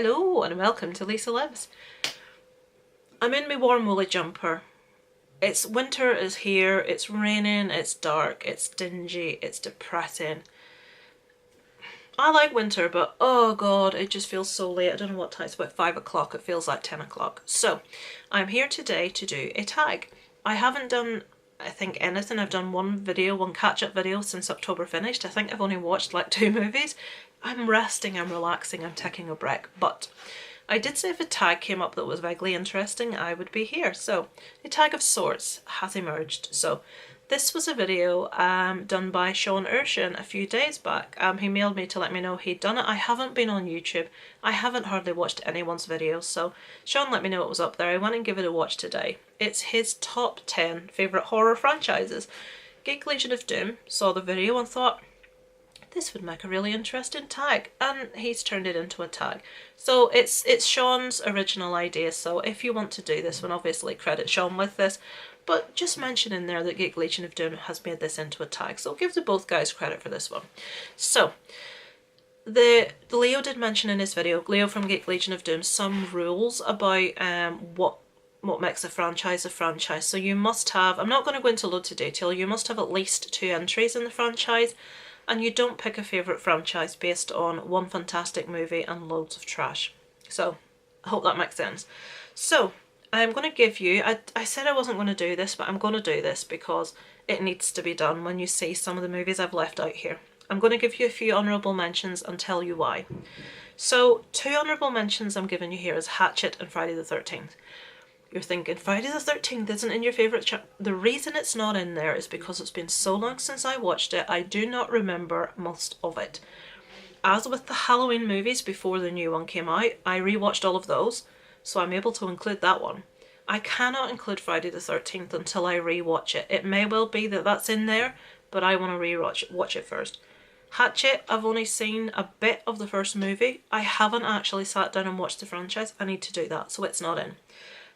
Hello and welcome to Lisa Lives. I'm in my warm woolly jumper. Winter is here, it's raining, it's dark, it's dingy, it's depressing. I like winter, but oh god, it just feels so late. I don't know what time, it's about 5 o'clock, it feels like 10 o'clock. So I'm here today to do a tag. I haven't done, I think, anything. I've done one catch-up video since October finished. I think I've only watched like 2 movies. I'm resting, I'm relaxing, I'm taking a break, but I did say if a tag came up that was vaguely interesting, I would be here. So a tag of sorts has emerged. So this was a video done by Erschen a few days back. He mailed me to let me know he'd done it. I haven't been on YouTube. I haven't hardly watched anyone's videos, so Sean let me know it was up there. I went and gave it a watch today. It's his top 10 favourite horror franchises. Geek Legion of Doom saw the video and thought, this would make a really interesting tag, and he's turned it into a tag. So it's Sean's original idea, so if you want to do this one, obviously credit Sean with this, but just mention in there that Geek Legion of Doom has made this into a tag, so give the both guys credit for this one. So the Leo did mention in his video, Leo from Geek Legion of Doom, some rules about what makes a franchise. So you must have, I'm not going to go into loads of detail, you must have at least 2 entries in the franchise. And you don't pick a favourite franchise based on one fantastic movie and loads of trash. So, I hope that makes sense. So, I'm going to give you, I said I wasn't going to do this, but I'm going to do this because it needs to be done when you see some of the movies I've left out here. I'm going to give you a few honourable mentions and tell you why. So, 2 honourable mentions I'm giving you here is Hatchet and Friday the 13th. You're thinking, Friday the 13th isn't in your favourite The reason it's not in there is because it's been so long since I watched it, I do not remember most of it. As with the Halloween movies before the new one came out, I rewatched all of those, so I'm able to include that one. I cannot include Friday the 13th until I rewatch it. It may well be that that's in there, but I want to watch it first. Hatchet, I've only seen a bit of the first movie. I haven't actually sat down and watched the franchise. I need to do that, so it's not in.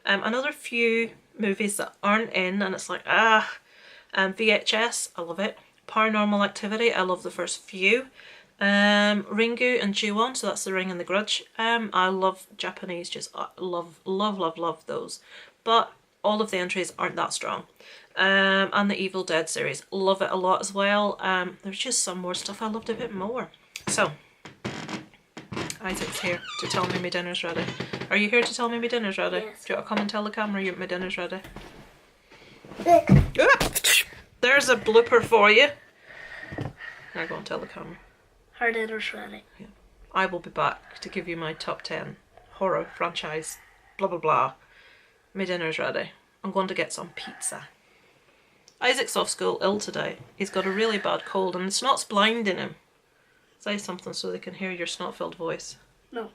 Another few movies that aren't in, and it's like, VHS, I love it. Paranormal Activity, I love the first few. Ringu and Ju-on, so that's The Ring and The Grudge. I love Japanese, just love those. But all of the entries aren't that strong. And the Evil Dead series, love it a lot as well. There's just some more stuff I loved a bit more. So, Isaac's here to tell me my dinner's ready. Are you here to tell me my dinner's ready? Yes. Do you want to come and tell the camera my dinner's ready? Look. There's a blooper for you. Now go and tell the camera. Her dinner's ready. Yeah. I will be back to give you my top 10 horror franchise, blah blah blah. My dinner's ready. I'm going to get some pizza. Isaac's off school ill today. He's got a really bad cold and the snot's blinding him. Say something so they can hear your snot-filled voice. No.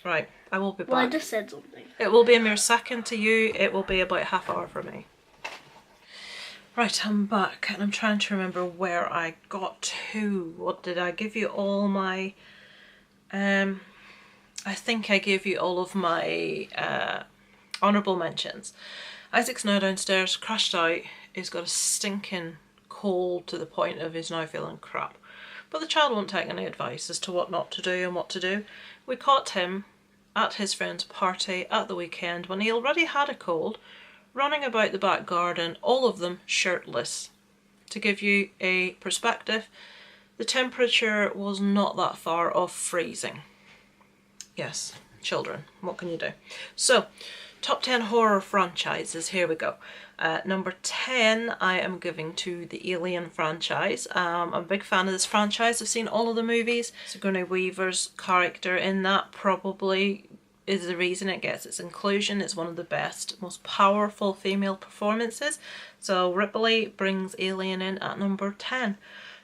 Right, I will be back. Well, I just said something. It will be a mere second to you, it will be about half hour for me. Right, I'm back and I'm trying to remember where I got to. What did I give you all my... I think I gave you all of my honourable mentions. Isaac's now downstairs, crashed out. He's got a stinking cold to the point of he's now feeling crap. But the child won't take any advice as to what not to do and what to do. We caught him at his friend's party at the weekend when he already had a cold, running about the back garden, all of them shirtless. To give you a perspective, the temperature was not that far off freezing. Yes, children, what can you do? So, top 10 horror franchises, here we go. Number 10 I am giving to the Alien franchise. I'm a big fan of this franchise. I've seen all of the movies. Sigourney Weaver's character in that probably is the reason it gets its inclusion. It's one of the best, most powerful female performances. So Ripley brings Alien in at number 10.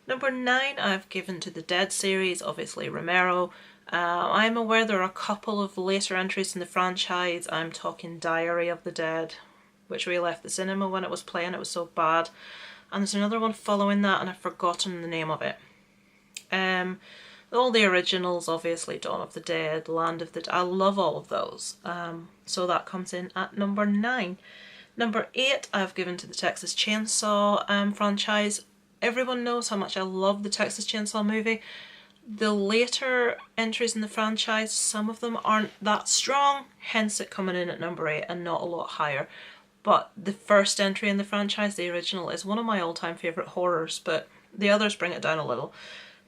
Number 9 I've given to the Dead series, obviously Romero. I'm aware there are a couple of later entries in the franchise. I'm talking Diary of the Dead, which we left the cinema when it was playing, it was so bad. And there's another one following that and I've forgotten the name of it. All the originals, obviously, Dawn of the Dead, Land of the Dead, I love all of those. So that comes in at number 9. Number 8 I've given to the Texas Chainsaw franchise. Everyone knows how much I love the Texas Chainsaw movie. The later entries in the franchise, some of them aren't that strong, hence it coming in at number 8 and not a lot higher. But the first entry in the franchise, the original, is one of my all-time favourite horrors, but the others bring it down a little.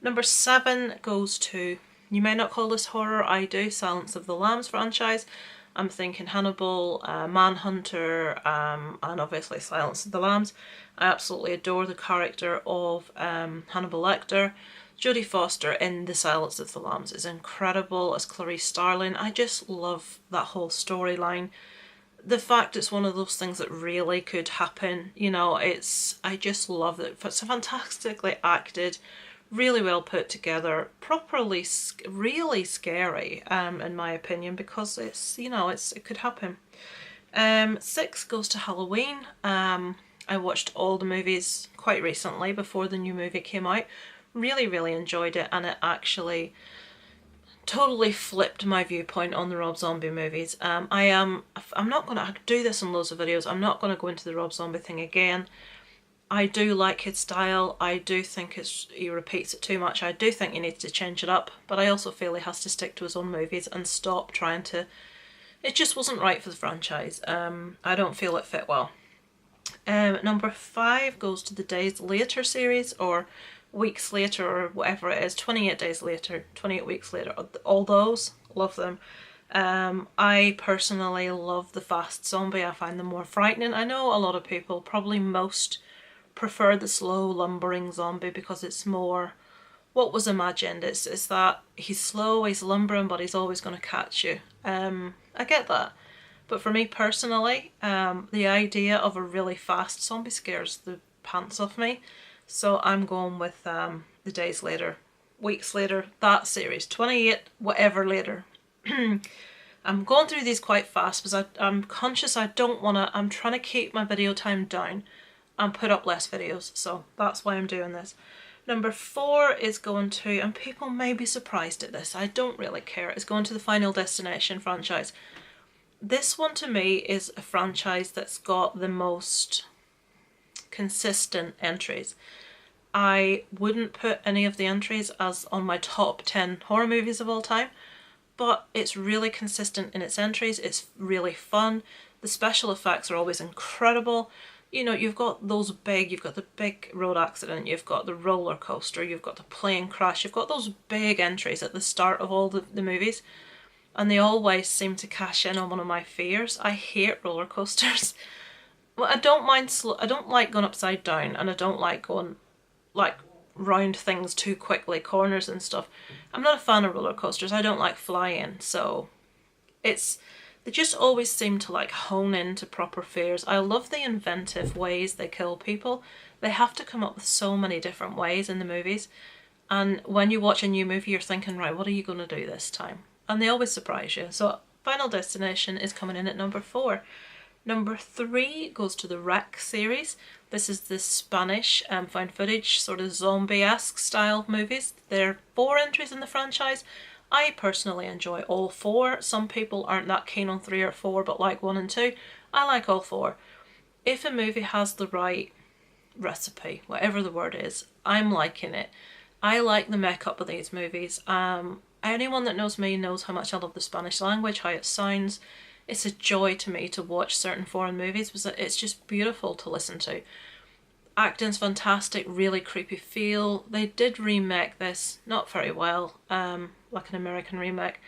Number 7 goes to, you may not call this horror, I do, Silence of the Lambs franchise. I'm thinking Hannibal, Manhunter, and obviously Silence of the Lambs. I absolutely adore the character of Hannibal Lecter. Jodie Foster in The Silence of the Lambs is incredible as Clarice Starling. I just love that whole storyline. The fact it's one of those things that really could happen, you know, I just love it. It's fantastically acted, really well put together, properly, really scary, in my opinion, because it's, you know, it could happen. 6 goes to Halloween. I watched all the movies quite recently before the new movie came out. Really, really enjoyed it, and it actually totally flipped my viewpoint on the Rob Zombie movies. I'm not going to do this in loads of videos. I'm not going to go into the Rob Zombie thing again. I do like his style. I do think he repeats it too much. I do think he needs to change it up, but I also feel he has to stick to his own movies and stop trying to... It just wasn't right for the franchise. I don't feel it fit well. Number 5 goes to the Days Later series, or Weeks Later, or whatever it is, 28 Days Later, 28 Weeks Later, all those, love them. I personally love the fast zombie. I find them more frightening. I know a lot of people, probably most, prefer the slow lumbering zombie because it's more what was imagined. It's that he's slow, he's lumbering, but he's always going to catch you. I get that. But for me personally, the idea of a really fast zombie scares the pants off me. So I'm going with the Days Later, Weeks Later, that series, 28 whatever later. I'm going through these quite fast because I'm conscious I don't want to, I'm trying to keep my video time down and put up less videos. So that's why I'm doing this. Number 4 is going to, and people may be surprised at this, I don't really care, it's going to the Final Destination franchise. This one to me is a franchise that's got the most consistent entries. I wouldn't put any of the entries as on my top 10 horror movies of all time, but it's really consistent in its entries. It's really fun. The special effects are always incredible. You know, you've got the big road accident, you've got the roller coaster, you've got the plane crash, you've got those big entries at the start of all the movies, and they always seem to cash in on one of my fears. I hate roller coasters. Well, I don't like going upside down, and I don't like going like round things too quickly, corners and stuff. I'm not a fan of roller coasters. I don't like flying, so they just always seem to like hone into proper fears. I love the inventive ways they kill people. They have to come up with so many different ways in the movies, and when you watch a new movie you're thinking, right, what are you going to do this time? And they always surprise you. So Final Destination is coming in at number 4. Number 3 goes to the Wreck series. This is the Spanish found footage, sort of zombie-esque style movies. There are 4 entries in the franchise. I personally enjoy all 4. Some people aren't that keen on 3 or 4 but like 1 and 2. I like all 4. If a movie has the right recipe, whatever the word is, I'm liking it. I like the makeup of these movies. Anyone that knows me knows how much I love the Spanish language, how it sounds. It's a joy to me to watch certain foreign movies because it's just beautiful to listen to. Acting's fantastic, really creepy feel. They did remake this, not very well, like an American remake.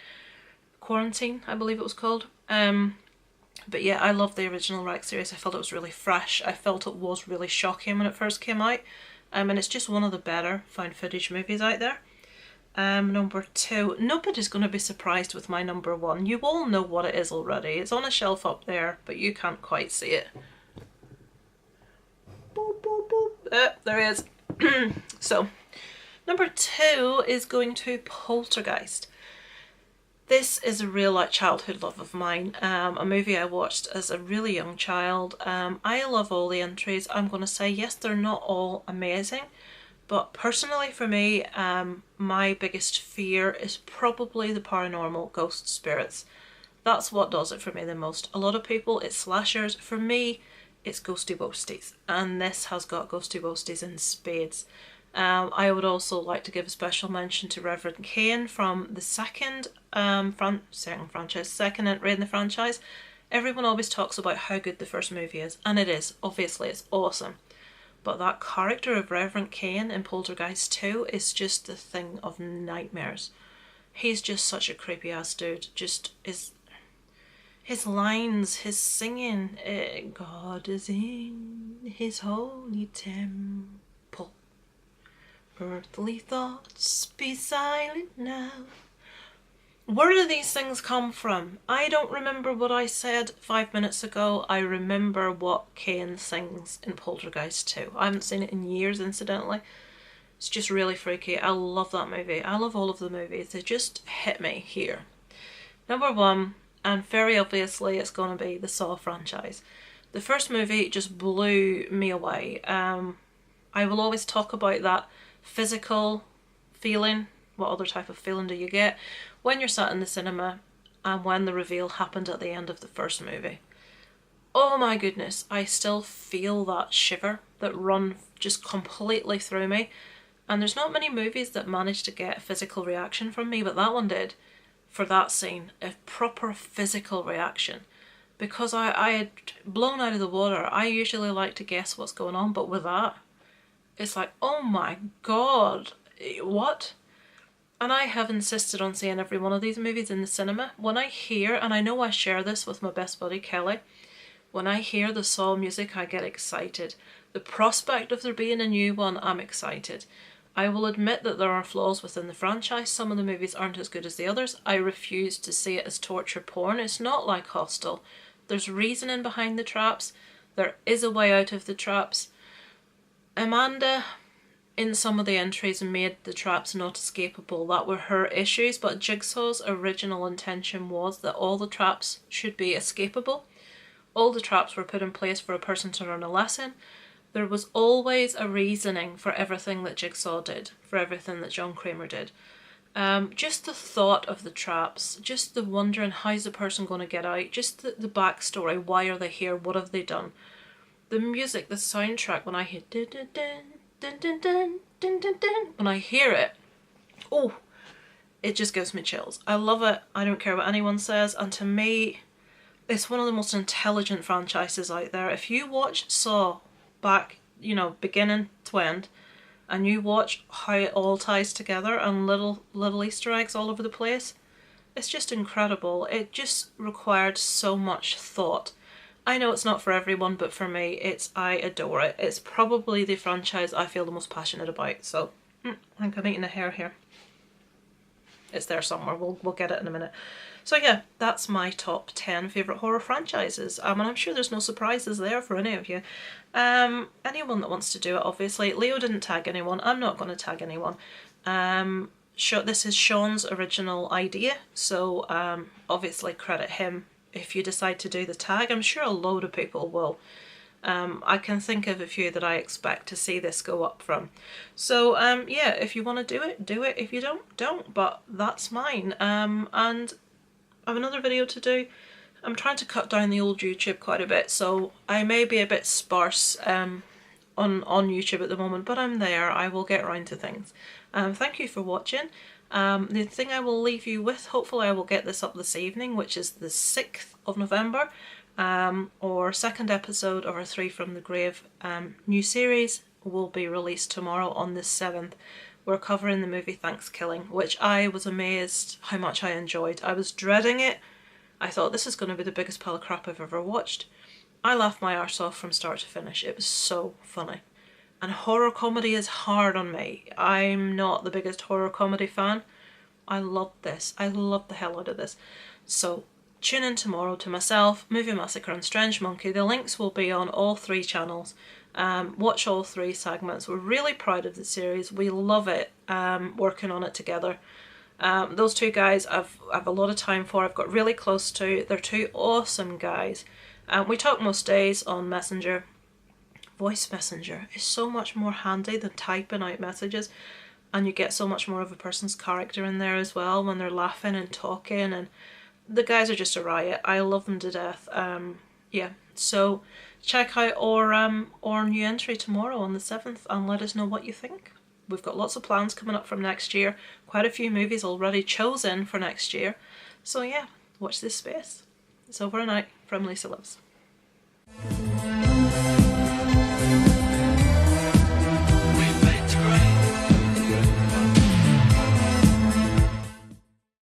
Quarantine, I believe it was called. But yeah, I love the original Wreck series. I felt it was really fresh. I felt it was really shocking when it first came out. And it's just one of the better found footage movies out there. Number 2, nobody's going to be surprised with my number 1. You all know what it is already. It's on a shelf up there, but you can't quite see it. Boop, boop, boop. There it is. So, number 2 is going to Poltergeist. This is a real like childhood love of mine. A movie I watched as a really young child. I love all the entries. I'm going to say yes, they're not all amazing. But personally for me, my biggest fear is probably the paranormal ghost spirits. That's what does it for me the most. A lot of people, it's slashers. For me, it's ghosty ghosties. And this has got ghosty ghosties in spades. I would also like to give a special mention to Reverend Kane from the second entry in the franchise. Everyone always talks about how good the first movie is, and it is. Obviously, it's awesome. But that character of Reverend Kane in Poltergeist 2 is just the thing of nightmares. He's just such a creepy ass dude. Just his lines, his singing, God is in his holy temple. Earthly thoughts be silent now. Where do these things come from? I don't remember what I said 5 minutes ago. I remember what Kane sings in Poltergeist 2. I haven't seen it in years, incidentally. It's just really freaky. I love that movie. I love all of the movies. They just hit me here. Number one, and very obviously it's going to be the Saw franchise. The first movie just blew me away. I will always talk about that physical feeling. What other type of feeling do you get when you're sat in the cinema and when the reveal happened at the end of the first movie? Oh my goodness, I still feel that shiver that run just completely through me. And there's not many movies that manage to get a physical reaction from me, but that one did. For that scene, a proper physical reaction. Because I had blown out of the water. I usually like to guess what's going on, but with that, it's like, oh my god, what? And I have insisted on seeing every one of these movies in the cinema. When I hear, and I know I share this with my best buddy Kelly, when I hear the Saw music, I get excited. The prospect of there being a new one, I'm excited. I will admit that there are flaws within the franchise. Some of the movies aren't as good as the others. I refuse to see it as torture porn. It's not like Hostel. There's reasoning behind the traps. There is a way out of the traps. Amanda, in some of the entries, made the traps not escapable. That were her issues, but Jigsaw's original intention was that all the traps should be escapable. All the traps were put in place for a person to learn a lesson. There was always a reasoning for everything that Jigsaw did, for everything that John Kramer did. Just the thought of the traps, just the wondering how's the person going to get out, just the backstory, why are they here, what have they done. The music, the soundtrack, when I hear dun dun dun dun dun dun dun dun dun, when I hear it, oh, it just gives me chills. I love it. I don't care what anyone says, and to me, it's one of the most intelligent franchises out there. If you watch Saw back, beginning to end, and you watch how it all ties together and little Easter eggs all over the place, it's just incredible. It just required so much thought. I know it's not for everyone, but for me, I adore it. It's probably the franchise I feel the most passionate about. So I think I'm eating a hair here. It's there somewhere. We'll get it in a minute. So yeah, that's my top 10 favourite horror franchises. And I'm sure there's no surprises there for any of you. Anyone that wants to do it, obviously. Leo didn't tag anyone. I'm not going to tag anyone. This is Sean's original idea, so obviously credit him if you decide to do the tag. I'm sure a load of people will. I can think of a few that I expect to see this go up from. So yeah, if you want to do it, do it. If you don't. But that's mine. And I have another video to do. I'm trying to cut down the old YouTube quite a bit, so I may be a bit sparse on YouTube at the moment, but I'm there. I will get around to things. Thank you for watching. The thing I will leave you with, hopefully I will get this up this evening, which is the 6th of November, or second episode of our Three from the Grave new series will be released tomorrow on the 7th. We're covering the movie Thanksgiving, which I was amazed how much I enjoyed. I was dreading it. I thought this is going to be the biggest pile of crap I've ever watched. I laughed my arse off from start to finish. It was so funny. And horror comedy is hard on me. I'm not the biggest horror comedy fan. I loved this. I loved the hell out of this. So tune in tomorrow to myself, Movie Massacre and Strange Monkey. The links will be on all 3 channels. Watch all 3 segments. We're really proud of the series. We love it working on it together. Those 2 guys I've a lot of time for. I've got really close to. They're 2 awesome guys. We talk most days on Messenger. Voice Messenger is so much more handy than typing out messages, and you get so much more of a person's character in there as well when they're laughing and talking, and the guys are just a riot. I love them to death. Yeah, so check out our new entry tomorrow on the 7th and let us know what you think. We've got lots of plans coming up from next year, quite a few movies already chosen for next year. So yeah, watch this space. It's over and out from Lisa Loves.